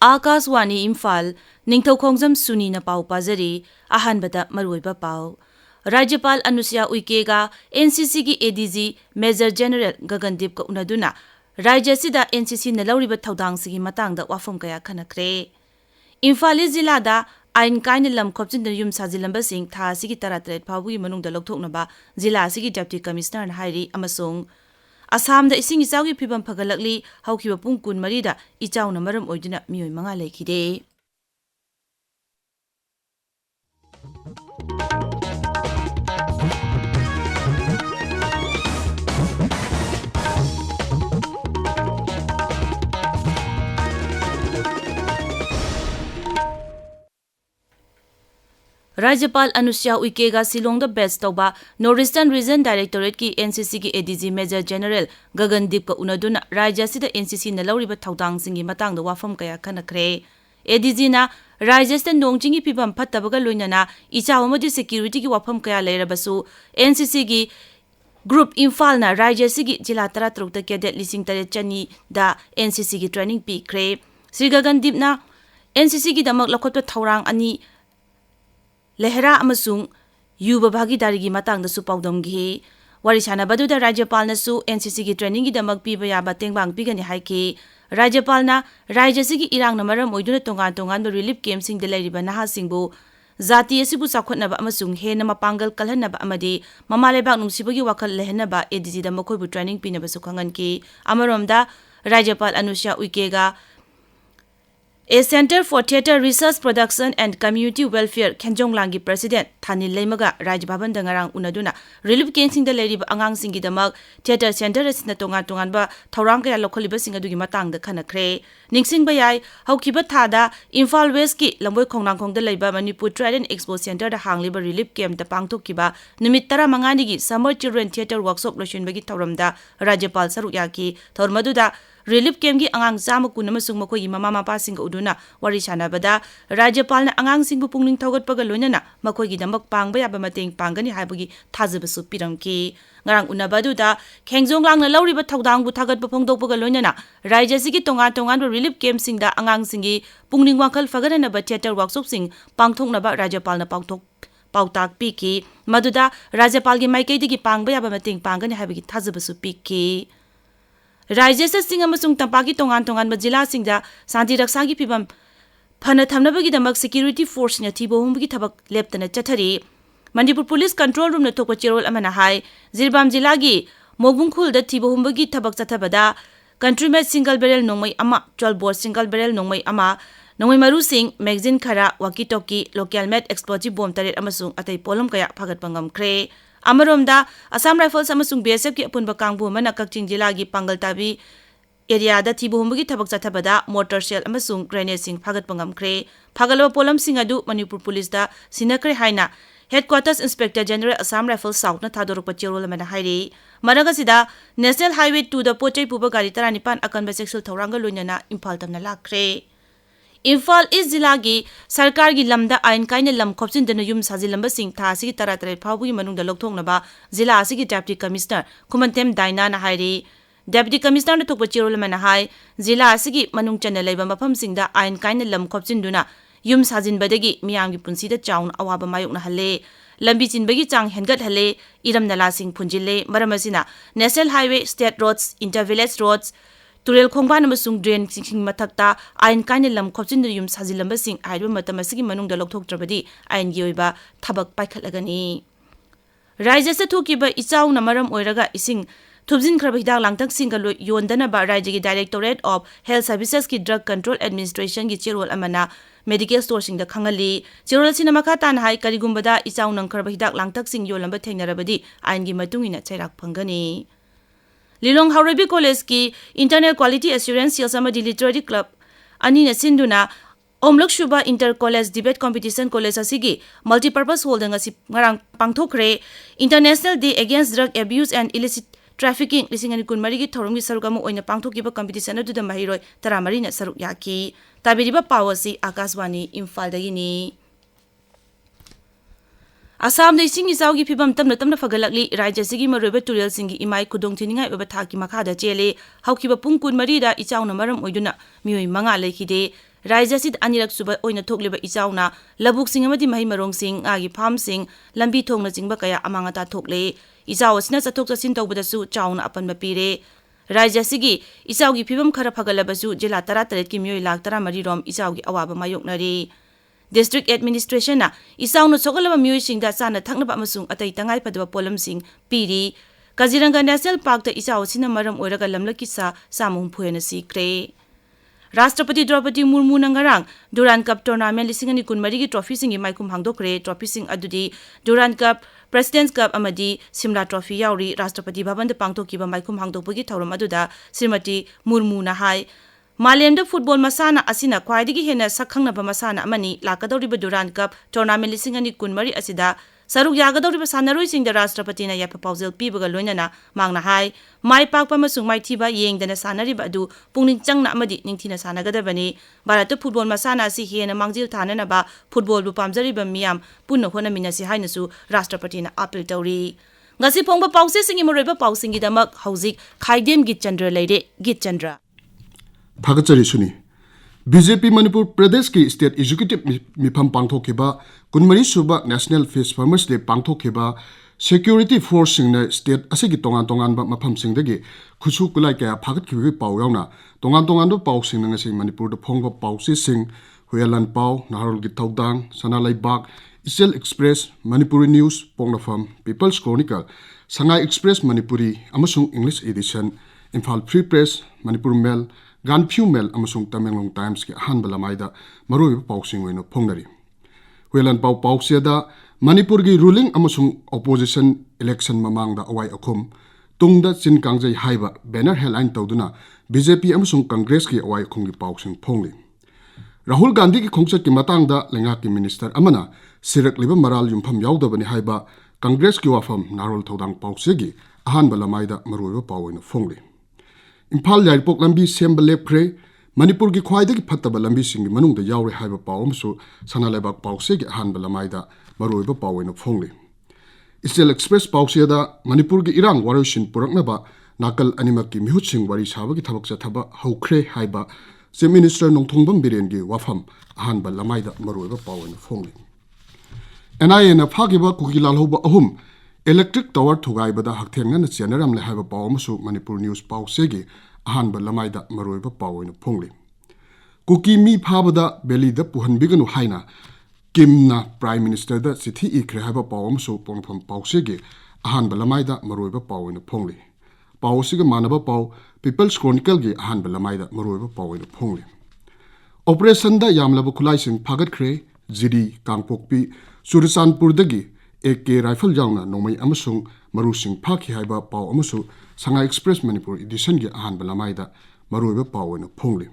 Akaswani Imphal Ningthoukhongjam Suni na pau pazari ahanbada maruiba pau. Rajyapal Anusya Uikega NCC ki ADG Major General Gagandip ka unaduna Rajya sida NCC na lauriba thaudang sigi matangda wafam kaya khanakre. Imphal zilada ain kain lam khopchin yum sajilamba sing tha sigi taratret phabu manungda lokthoknaba zila sigi Deputy Commissioner na hairi amasung Assam da ising ichaw gi phibam phagalakli haukiba pung kun marida ichaw na maram oiduna mioi manga lekhide. Rajyapal Anusya Uikega Silongda best tauba Northeastern Region Directorate ki NCC ki ADG Major General Gagandip ka unaduna Rajya sida NCC na lauriba thaudang singi matangda wafam kaya khanakre. ADG na Rajya sida nongjingi phibam phattabaga loinana ichaw amadi security ki wafam kaya leirabasu NCC ki Group Imphal na Rajya sigi jila 13 ta cadet lising tare chani da NCC ki training pi kre. Sri Gagandip na NCC ki damak lakhotpa thaurang ani Lehra amasung yuba bhagidari gi matang da su paudamgi warishana baduda Rajyapal na su NCC gi training gi damak piba yaba tengbang pigani haiki Rajyapal na Rajya sigi irang na maram oiduna tongan relief camp sing de lairiba naha singbu zati asibu sakhotnaba amasung hena mapangal kalhanaba amadi mamalebak nungsibagi wakal lehnaba ADG da makoibu training pinaba su khanganki amaromda Rajyapal Anusya Uikega A Center for Theatre Research Production and Community Welfare Khenjonglangi President Thanil Leimaga Rajya Bhavan dangarang unaduna relief camp da lairiba angang singi damak theatre center asina tongan ba thorang kaya lokholiba singa dugi matang da khanakre ningsing bayai haukiba thada Imphal West ki lamboi khongnangkhong da leiba Manipur Trident Expo Center da hangliba relief camp da pangthokkiba numit 15 gi Summer Children Theatre Workshop losinbagi thoramda Rajyapal saruk yaki thormaduda Relief camp gi angang jama kun amasung makoi mama mapa sing uduna wari sanabada Rajyapal na angang sing bu pungning thogot paga loinana makoi gi damak pangba yaba mateng pangani haibagi thajabasu piramki ngarang unabadu da Khengjonglang na lauriba thaudang bu thagat ba phongdok paga loinana Rajya sigi tongan relief camp sing da angang singi pungning wakal fagana ba theater workshop sing pangthokna ba Rajyapal na pautak piki maduda Rajyapal gi maikei digi pangba yaba mateng pangani haibagi thajabasu piki Rajya sing amasung tampaki tongan majila singda santi raksagi phibam phana thamnabagi damak security force na thibo humbagi thabak leptana chathari Manipur Police Control Room na thokpa cherol amana hai Zirbam jilagi Mogbungkhul da thibo humbagi thabak chathabada countryman single barrel nongmai ama 12 bore single barrel nongmai ama nongmai maru sing magazine khara walkie talkie local made explosive bomb taret amasung atai polom kaya phagat pangam kre Amaromda Assam Rifles amasung BSF ki apunba kangbu mana Kakching jila gi pangal tabi area da thibu humbagi thabak chathabada mortar shell amasung grenade sing phagat pangam kre phagalo polam sing adu Manipur Police da sinakre haina Headquarters Inspector General Assam Rifles South na thadorok pachirol mana hairi maraga sida National Highway 2 da pochai puba gari 19 akan ba sexual thoranga loinana Imphal tamna lakre Imphal is zilagi sarkar gi lamda ain kaina lam khopchin dana yum sajilamba sing tha sigi taratare phabu gi manungda lokthoknaba zila asigi Deputy Commissioner Kumantem Daina na hairi Deputy Commissioner na thokpa chirol mana hai zila asigi manung chana leiba mafam singda ain kaina lam khopchin duna yum sajinbadagi miyam gi punsi da chaun awaba mayuk na halle lambi chinbagi chang hengat halle iram nala sing punjille maramasina National Highway State Roads Intervillage Roads Turel khongban amasung drain sing mathakta ain kaine lam khopchin yum sajilamba sing aiba matam asigi manungda lokthoktrabadi ain gi oiba thabak paikhatlagani Rajya sa thukiba ichaw na maram oiraga ising thubjin khraba hidak langtak singa yondana ba Rajya gi Directorate of Health Services ki Drug Control Administration gi cherol amana medical store sing da khangali cherol sinama kha tan hai karigumbada ichaw nang khraba hidak langtak sing yolamba thengnarabadi ain gi matungina chairak phangani Lilong Haurebi College ki Internal Quality Assurance Yelsamadi Literary Club ani na sinduna Omlok Shuba Inter College Debate Competition College asigi multipurpose hall danga si ngarang pangthokre International Day Against Drug Abuse and Illicit Trafficking lisingani kunmari gi thorum gi saruk amu oina pangthokiba competition adu da mahiroi taramari na saruk yaki tabiriba pawasi Akaswani Imphal dagini Assam de sing isau gi phibam tamna fagalakli Rajya sigi maroiba turel singi imai kudong thiningai baba thaki makha da chele haukiba pungkun mari da ichau na maram oiduna mioi manga lekhide Raja Sid Anirak Suba Oina Tokliba Isauna, Labuk Sing Amadi Mahimarong Sing, Agi Palm Sing, Lambi Tong Nazingbakaya Amangata Tokle, Isawas Nasatoka Sinto with a suit Chauna upon Mapire. Raja Sigi, Isaugi Pibum Karapagalabasu, Jela Tarataret Kimyo Lak Taramarirom, Isaugi Awaba Mayoknari. District Administration na isaw no sokalaba miyuising da sana thangnaba amasung atay tangay padaba polam sing piri Kaziranga National Park da isaw sinamaram oiraga lamlaki sa samung phuena sikre. Rashtrapati Draupadi Murmu nangarang Durand Cup Tournament 2023 gi trophy sing maikum hangdokre trophy sing adudi Durand Cup President's Cup amadi Simla Trophy yauri Rashtrapati Bhavan da pangthokiba maikum hangdokpagi thauram aduda Srimati Murmu na hai Malemda football masana asina khwaidigi hena sakhangnaba masana amani lakadoriba Durand Cup Tournament 2023 asida saruk yagadoriba sanaroi singda Rashtrapati na yapa pausel pibaga loinana mangna hai mai pakpa masung mai thiba yengdana sanariba adu pungning changna amadi ningthina sanagadabani Bharat football masana asi hena mangjil thanana ba football bu pamjariba miyam punna hona minasi hainasu Rashtrapati na appeal tawri ngasi phongba pause singi moroiba pausingi damak hauzik Khaidem Geetchandra leire Geetchandra Thagachari Suni BJP Manipur Pradesh ki State Executive Mifam Pangthokeba Kunmari Suba National Fish Farmers Day Pangthokeba Security Force singna state asigi tongan ba mafam singdagi khusu kulai kaya phagat khibi pau yauna tongan do pau singna ngasi Manipur da phongba pau si sing Huyalan Pau Naharol gi Thaudang Sanalai Bag Isel Express Manipuri News Pongnafam People's Chronicle Sangai Express Manipuri amasung English edition Imphal Free Press Manipur Mail Gan Phu Mail amasung Tamenglong Times ki han balamaida maroi pausing oina phongnari Huyalan Pau pausiada Manipur gi ruling amasung opposition election mamangda awai akhum tungda chin kangjai haiba banner headline tawduna BJP amasung Congress ki awai akhum gi pausing phongli Rahul Gandhi ki khongchat ki matangda lenga ki minister amana sirak liba maral yumpham yaudabani haiba Congress ki wafam Narol Thodang pausegi ahan balamaida maroi pawoina phongli Imphal Yaipok Lambi Semba Lepkre Manipur ki khwaidagi phattaba lambi singi manungda yaure haiba paw amsu Sanalebak pawse gi ahan balamaida maroiba pawoina phongli Isel Express pawsiada Manipur ki irang waroshin puraknaba nakal animak ki mihutsing wari sabagi thabak chathaba haukhre haiba Chief Minister Nongthongbam Biren gi wafam ahan balamaida maroiba pawoina phongli NIA na phagiba kukilal hoba ahum Electric Tower Thugaibada Hakthengna na Chanaram le haiba paw amsu Manipur News pawsegi ahan balamaida maroiba pawoina phongli Kuki mi phabada belida puhanbiganu haina Kimna Prime Minister da Chithi ikre haiba paw amsu pongpham pawsegi ahan balamaida maroiba pawoina phongli Pawsiga manaba paw People's Chronicle gi ahan balamaida maroiba pawoina phongli Operation da yamlaba khulai sing phagat khre Jidi Kangpokpi Surichanpur dagi AK rifle jauna nomai amasung marusing phaki haiba paw amasu Sanga Express Manipur edition gi ahan balamaida maroiba pawona phongli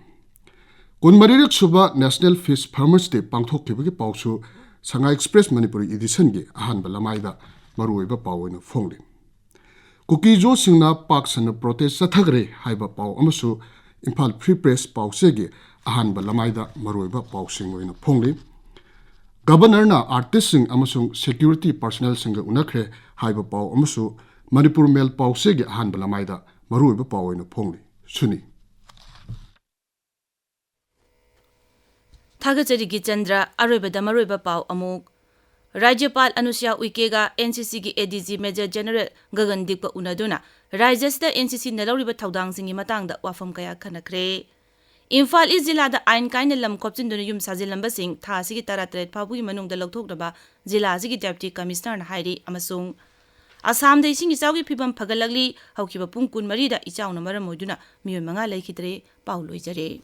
Kunmarirak suba National Fish Farmers Day pangthokibagi pawsu Sanga Express Manipur edition gi ahan balamaida maroiba pawona phongli Kuki jo singna paksana protest sathagre haiba paw amasu Imphal Free Press pawsegi ahan balamaida maroiba pawsing oina phongli Governor na artist sing amasung security personnel singa unakre haiba paw amasu Manipur Mail pawsegi ahan balamaida maroiba pawoina phongli Suni Thagachari Geetchandra aroibada maroiba paw amuk Rajyapal Anusya Uikega NCC gi ADG Major General Gagandip unaduna Rajyasda NCC nalawriba thaudang singi matangda wafam kaya khanakre Imphal East Jilla da ain kaina lam kopchinduna yum sajilamba sing tha sigi taratret phabugi manungda lokthokdaba jilla sigi deputy commissioner na hairi amasung Assam da ising isawgi phibam phagalagli haukiba pung kun marida ichawna maram moiduna miyoy manga laikhidre pauloi jare